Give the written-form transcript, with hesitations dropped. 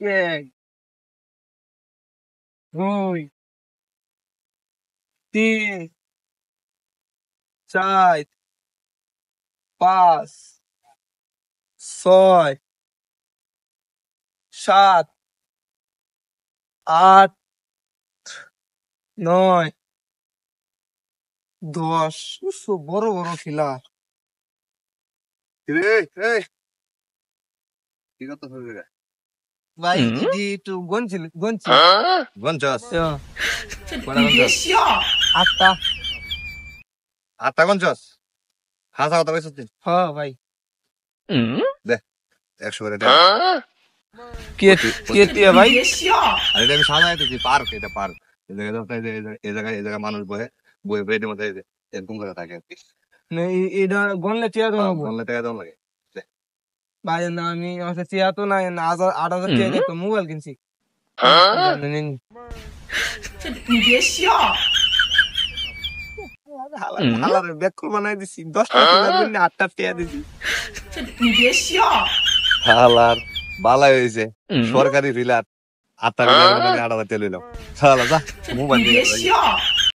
এক, দুই, তিন, চার, পাঁচ, ছয়, সাত, আট, নয়, 10। বড় বড় খিলা। ভাই এটি একটু গনছি। গঞ্জস আটটা। আটটা গঞ্জস হাসা কথা কইছিস হ ভাই। দে 100 করে দে কে ভাই? আর এটা আমি সাজাই দিছি পার্ক, এটা পার্ক। এই জায়গায় মানুষ বয়ে বয়ে বেডের মধ্যে এরকম করে থাকে আর কি। এটা গনলে চেয়ার তো নেবো বললে টাকা দাম লাগে। ভাই। না আমি চেয়ার তো নাই না, 8,000 টাকা দিয়ে তো মোবাইল কিনছি। নিন। হালারে বেকুল বানাই দিছি। 10টা টিলার জন্য 8টা টাকা দিছি। হালার বালাই হয়েছে সরকারি রিলার 8টা রিলার মানে 8,000 টাকা লইলাম। শালা যা মোবাইল নিয়ে